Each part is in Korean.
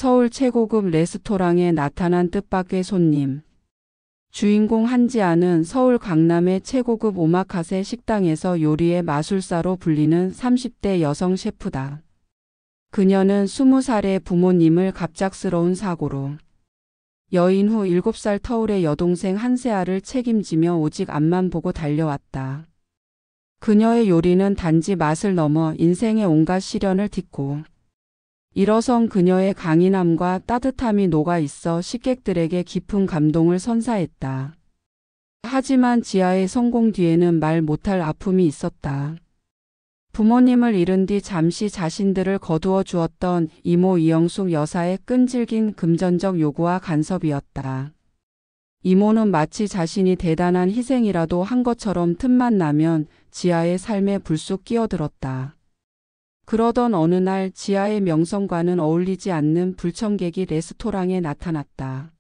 서울 최고급 레스토랑에 나타난 뜻밖의 손님. 주인공 한지아는 서울 강남의 최고급 오마카세 식당에서 요리의 마술사로 불리는 30대 여성 셰프다. 그녀는 20살의 부모님을 갑작스러운 사고로 여인 후 7살 터울의 여동생 한세아를 책임지며 오직 앞만 보고 달려왔다. 그녀의 요리는 단지 맛을 넘어 인생의 온갖 시련을 딛고 일어선 그녀의 강인함과 따뜻함이 녹아있어 식객들에게 깊은 감동을 선사했다. 하지만 지아의 성공 뒤에는 말 못할 아픔이 있었다. 부모님을 잃은 뒤 잠시 자신들을 거두어 주었던 이모 이영숙 여사의 끈질긴 금전적 요구와 간섭이었다. 이모는 마치 자신이 대단한 희생이라도 한 것처럼 틈만 나면 지아의 삶에 불쑥 끼어들었다. 그러던 어느 날 지아의 명성과는 어울리지 않는 불청객이 레스토랑에 나타났다.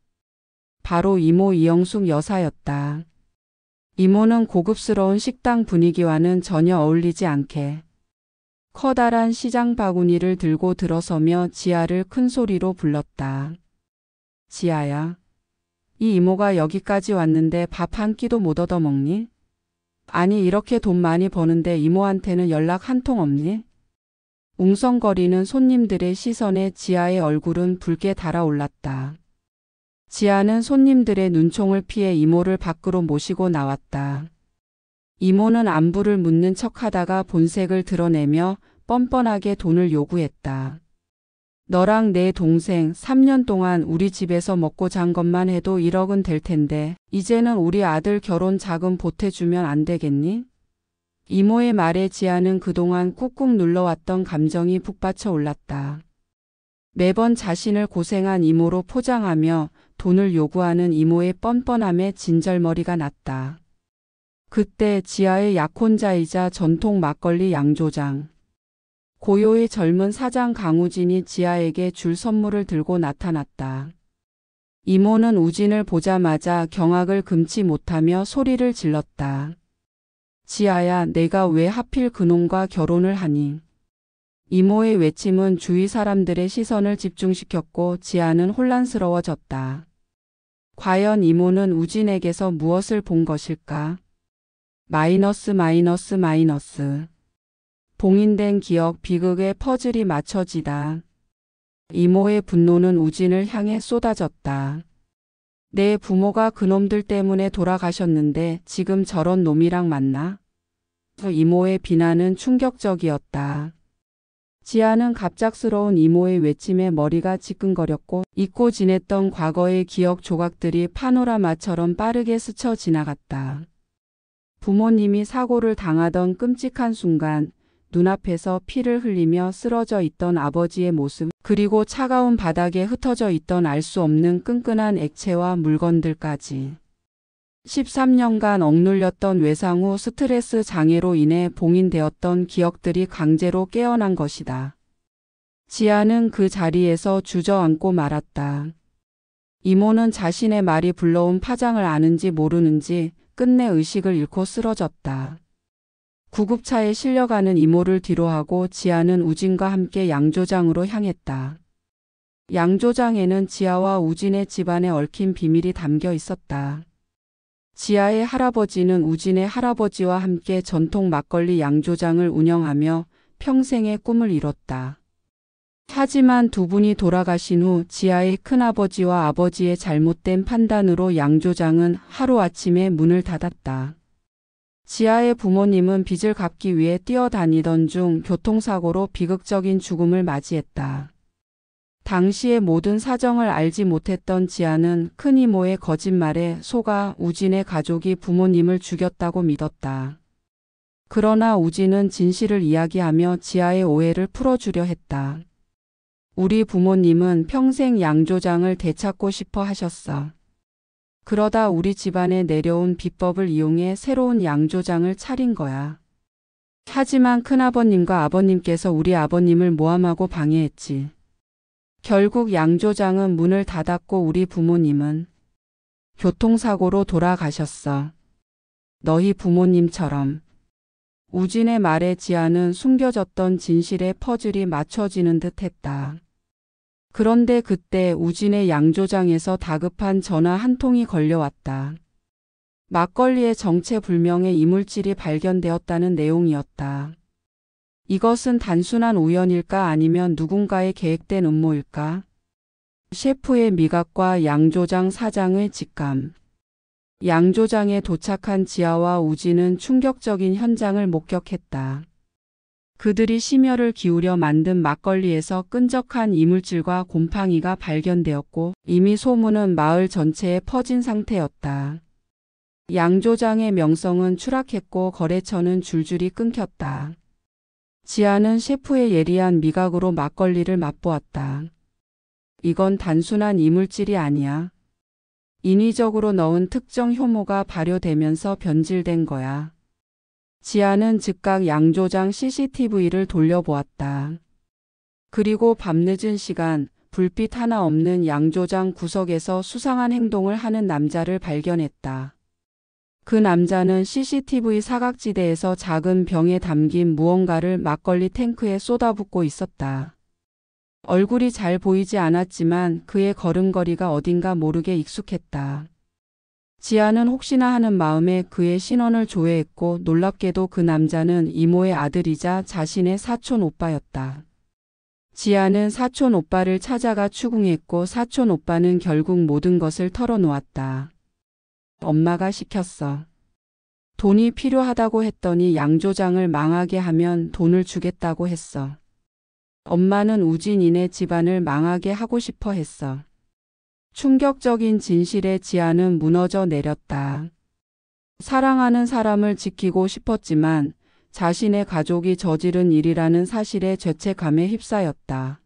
바로 이모 이영숙 여사였다. 이모는 고급스러운 식당 분위기와는 전혀 어울리지 않게 커다란 시장 바구니를 들고 들어서며 지아를 큰 소리로 불렀다. 지아야, 이 이모가 여기까지 왔는데 밥 한 끼도 못 얻어먹니? 아니 이렇게 돈 많이 버는데 이모한테는 연락 한 통 없니? 웅성거리는 손님들의 시선에 지아의 얼굴은 붉게 달아올랐다. 지아는 손님들의 눈총을 피해 이모를 밖으로 모시고 나왔다. 이모는 안부를 묻는 척하다가 본색을 드러내며 뻔뻔하게 돈을 요구했다. 너랑 내 동생 3년 동안 우리 집에서 먹고 잔 것만 해도 1억은 될 텐데 이제는 우리 아들 결혼 자금 보태주면 안 되겠니? 이모의 말에 지아는 그동안 꾹꾹 눌러왔던 감정이 북받쳐 올랐다. 매번 자신을 고생한 이모로 포장하며 돈을 요구하는 이모의 뻔뻔함에 진절머리가 났다. 그때 지아의 약혼자이자 전통 막걸리 양조장. 고요의 젊은 사장 강우진이 지아에게 줄 선물을 들고 나타났다. 이모는 우진을 보자마자 경악을 금치 못하며 소리를 질렀다. 지아야, 내가 왜 하필 그놈과 결혼을 하니? 이모의 외침은 주위 사람들의 시선을 집중시켰고 지아는 혼란스러워졌다. 과연 이모는 우진에게서 무엇을 본 것일까? 마이너스. 봉인된 기억 비극의 퍼즐이 맞춰지다. 이모의 분노는 우진을 향해 쏟아졌다. 내 부모가 그놈들 때문에 돌아가셨는데 지금 저런 놈이랑 만나? 이모의 비난은 충격적이었다. 지아는 갑작스러운 이모의 외침에 머리가 지끈거렸고 잊고 지냈던 과거의 기억 조각들이 파노라마처럼 빠르게 스쳐 지나갔다. 부모님이 사고를 당하던 끔찍한 순간 눈앞에서 피를 흘리며 쓰러져 있던 아버지의 모습, 그리고 차가운 바닥에 흩어져 있던 알 수 없는 끈끈한 액체와 물건들까지. 13년간 억눌렸던 외상 후 스트레스 장애로 인해 봉인되었던 기억들이 강제로 깨어난 것이다. 지아는 그 자리에서 주저앉고 말았다. 이모는 자신의 말이 불러온 파장을 아는지 모르는지 끝내 의식을 잃고 쓰러졌다. 구급차에 실려가는 이모를 뒤로하고 지아는 우진과 함께 양조장으로 향했다. 양조장에는 지아와 우진의 집안에 얽힌 비밀이 담겨 있었다. 지아의 할아버지는 우진의 할아버지와 함께 전통 막걸리 양조장을 운영하며 평생의 꿈을 이뤘다. 하지만 두 분이 돌아가신 후 지아의 큰아버지와 아버지의 잘못된 판단으로 양조장은 하루아침에 문을 닫았다. 지아의 부모님은 빚을 갚기 위해 뛰어다니던 중 교통사고로 비극적인 죽음을 맞이했다. 당시의 모든 사정을 알지 못했던 지아는 큰이모의 거짓말에 속아 우진의 가족이 부모님을 죽였다고 믿었다. 그러나 우진은 진실을 이야기하며 지아의 오해를 풀어주려 했다. 우리 부모님은 평생 양조장을 되찾고 싶어 하셨어. 그러다 우리 집안에 내려온 비법을 이용해 새로운 양조장을 차린 거야. 하지만 큰아버님과 아버님께서 우리 아버님을 모함하고 방해했지. 결국 양조장은 문을 닫았고 우리 부모님은 교통사고로 돌아가셨어. 너희 부모님처럼. 우진의 말에 지아는 숨겨졌던 진실의 퍼즐이 맞춰지는 듯 했다. 그런데 그때 우진의 양조장에서 다급한 전화 한 통이 걸려왔다. 막걸리에 정체불명의 이물질이 발견되었다는 내용이었다. 이것은 단순한 우연일까 아니면 누군가의 계획된 음모일까? 셰프의 미각과 양조장 사장의 직감. 양조장에 도착한 지아와 우진은 충격적인 현장을 목격했다. 그들이 심혈을 기울여 만든 막걸리에서 끈적한 이물질과 곰팡이가 발견되었고 이미 소문은 마을 전체에 퍼진 상태였다. 양조장의 명성은 추락했고 거래처는 줄줄이 끊겼다. 지아는 셰프의 예리한 미각으로 막걸리를 맛보았다. 이건 단순한 이물질이 아니야. 인위적으로 넣은 특정 효모가 발효되면서 변질된 거야. 지아는 즉각 양조장 CCTV를 돌려보았다. 그리고 밤늦은 시간, 불빛 하나 없는 양조장 구석에서 수상한 행동을 하는 남자를 발견했다. 그 남자는 CCTV 사각지대에서 작은 병에 담긴 무언가를 막걸리 탱크에 쏟아붓고 있었다. 얼굴이 잘 보이지 않았지만 그의 걸음걸이가 어딘가 모르게 익숙했다. 지아는 혹시나 하는 마음에 그의 신원을 조회했고 놀랍게도 그 남자는 이모의 아들이자 자신의 사촌 오빠였다. 지아는 사촌 오빠를 찾아가 추궁했고 사촌 오빠는 결국 모든 것을 털어놓았다. 엄마가 시켰어. 돈이 필요하다고 했더니 양조장을 망하게 하면 돈을 주겠다고 했어. 엄마는 우진이네 집안을 망하게 하고 싶어 했어. 충격적인 진실에 지아는 무너져 내렸다. 사랑하는 사람을 지키고 싶었지만 자신의 가족이 저지른 일이라는 사실에 죄책감에 휩싸였다.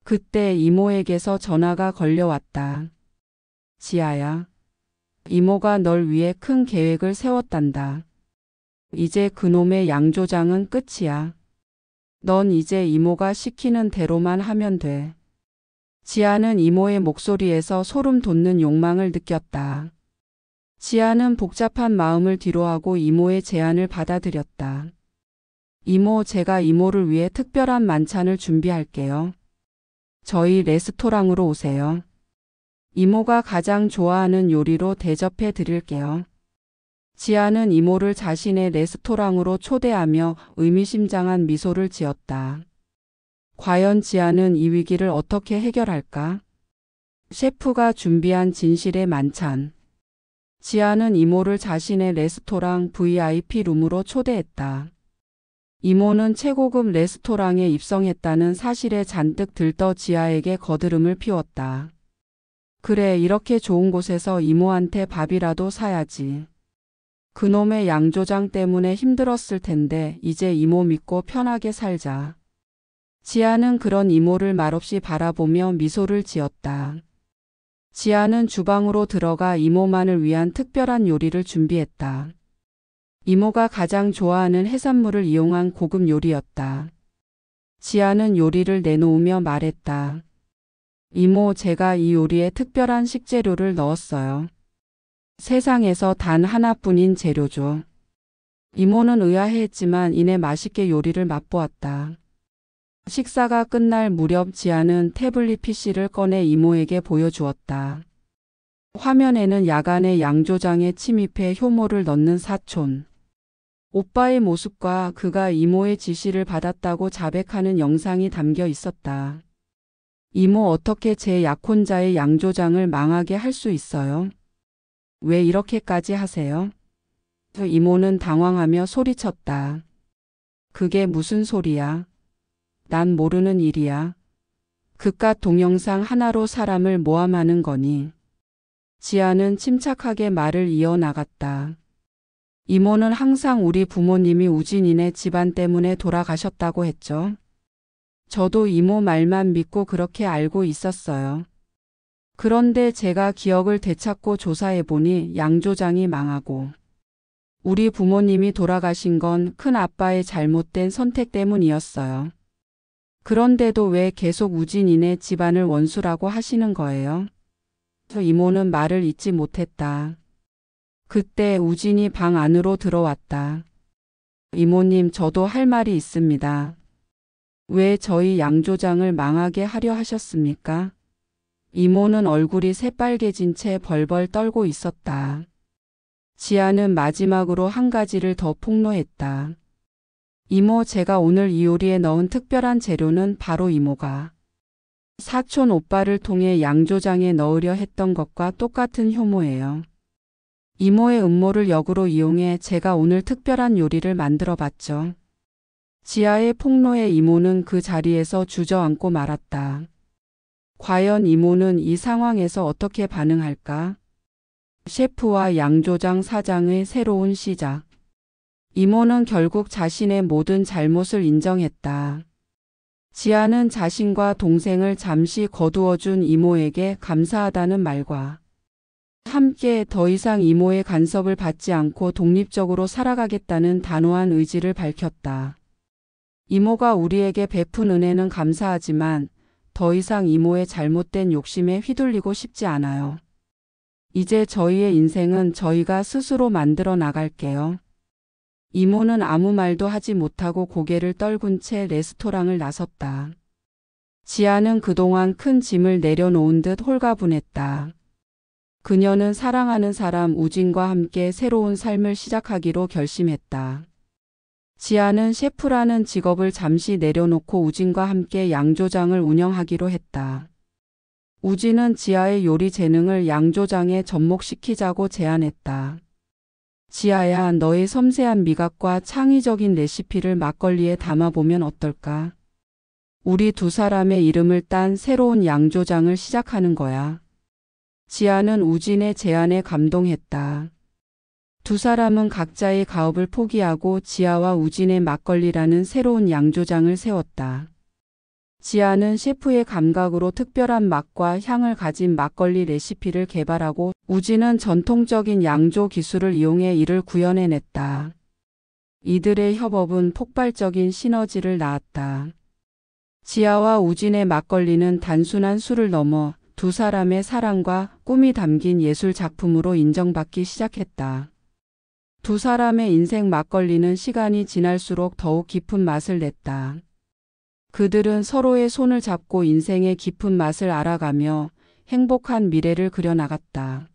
그때 이모에게서 전화가 걸려왔다. 지아야. 이모가 널 위해 큰 계획을 세웠단다. 이제 그놈의 양조장은 끝이야. 넌 이제 이모가 시키는 대로만 하면 돼. 지아는 이모의 목소리에서 소름 돋는 욕망을 느꼈다. 지아는 복잡한 마음을 뒤로하고 이모의 제안을 받아들였다. 이모, 제가 이모를 위해 특별한 만찬을 준비할게요. 저희 레스토랑으로 오세요. 이모가 가장 좋아하는 요리로 대접해 드릴게요. 지아는 이모를 자신의 레스토랑으로 초대하며 의미심장한 미소를 지었다. 과연 지아는 이 위기를 어떻게 해결할까? 셰프가 준비한 진실의 만찬. 지아는 이모를 자신의 레스토랑 VIP 룸으로 초대했다. 이모는 최고급 레스토랑에 입성했다는 사실에 잔뜩 들떠 지아에게 거드름을 피웠다. 그래, 이렇게 좋은 곳에서 이모한테 밥이라도 사야지. 그놈의 양조장 때문에 힘들었을 텐데 이제 이모 믿고 편하게 살자. 지아는 그런 이모를 말없이 바라보며 미소를 지었다. 지아는 주방으로 들어가 이모만을 위한 특별한 요리를 준비했다. 이모가 가장 좋아하는 해산물을 이용한 고급 요리였다. 지아는 요리를 내놓으며 말했다. 이모, 제가 이 요리에 특별한 식재료를 넣었어요. 세상에서 단 하나뿐인 재료죠. 이모는 의아해했지만 이내 맛있게 요리를 맛보았다. 식사가 끝날 무렵 지아는 태블릿 PC를 꺼내 이모에게 보여주었다. 화면에는 야간에 양조장에 침입해 효모를 넣는 사촌 오빠의 모습과 그가 이모의 지시를 받았다고 자백하는 영상이 담겨 있었다. 이모, 어떻게 제 약혼자의 양조장을 망하게 할 수 있어요? 왜 이렇게까지 하세요? 이모는 당황하며 소리쳤다. 그게 무슨 소리야? 난 모르는 일이야. 그깟 동영상 하나로 사람을 모함하는 거니. 지아는 침착하게 말을 이어나갔다. 이모는 항상 우리 부모님이 우진이네 집안 때문에 돌아가셨다고 했죠. 저도 이모 말만 믿고 그렇게 알고 있었어요. 그런데 제가 기억을 되찾고 조사해보니 양조장이 망하고 우리 부모님이 돌아가신 건 큰 아빠의 잘못된 선택 때문이었어요. 그런데도 왜 계속 우진이네 집안을 원수라고 하시는 거예요? 이모는 말을 잇지 못했다. 그때 우진이 방 안으로 들어왔다. 이모님, 저도 할 말이 있습니다. 왜 저희 양조장을 망하게 하려 하셨습니까? 이모는 얼굴이 새빨개진 채 벌벌 떨고 있었다. 지아는 마지막으로 한 가지를 더 폭로했다. 이모, 제가 오늘 이 요리에 넣은 특별한 재료는 바로 이모가 사촌 오빠를 통해 양조장에 넣으려 했던 것과 똑같은 효모예요. 이모의 음모를 역으로 이용해 제가 오늘 특별한 요리를 만들어 봤죠. 지아의 폭로에 이모는 그 자리에서 주저앉고 말았다. 과연 이모는 이 상황에서 어떻게 반응할까? 셰프와 양조장 사장의 새로운 시작. 이모는 결국 자신의 모든 잘못을 인정했다. 지아는 자신과 동생을 잠시 거두어준 이모에게 감사하다는 말과 함께 더 이상 이모의 간섭을 받지 않고 독립적으로 살아가겠다는 단호한 의지를 밝혔다. 이모가 우리에게 베푼 은혜는 감사하지만 더 이상 이모의 잘못된 욕심에 휘둘리고 싶지 않아요. 이제 저희의 인생은 저희가 스스로 만들어 나갈게요. 이모는 아무 말도 하지 못하고 고개를 떨군 채 레스토랑을 나섰다. 지아는 그동안 큰 짐을 내려놓은 듯 홀가분했다. 그녀는 사랑하는 사람 우진과 함께 새로운 삶을 시작하기로 결심했다. 지아는 셰프라는 직업을 잠시 내려놓고 우진과 함께 양조장을 운영하기로 했다. 우진은 지아의 요리 재능을 양조장에 접목시키자고 제안했다. 지아야, 너의 섬세한 미각과 창의적인 레시피를 막걸리에 담아보면 어떨까? 우리 두 사람의 이름을 딴 새로운 양조장을 시작하는 거야. 지아는 우진의 제안에 감동했다. 두 사람은 각자의 가업을 포기하고 지아와 우진의 막걸리라는 새로운 양조장을 세웠다. 지아는 셰프의 감각으로 특별한 맛과 향을 가진 막걸리 레시피를 개발하고 우진은 전통적인 양조 기술을 이용해 이를 구현해냈다. 이들의 협업은 폭발적인 시너지를 낳았다. 지아와 우진의 막걸리는 단순한 술을 넘어 두 사람의 사랑과 꿈이 담긴 예술 작품으로 인정받기 시작했다. 두 사람의 인생 막걸리는 시간이 지날수록 더욱 깊은 맛을 냈다. 그들은 서로의 손을 잡고 인생의 깊은 맛을 알아가며 행복한 미래를 그려나갔다.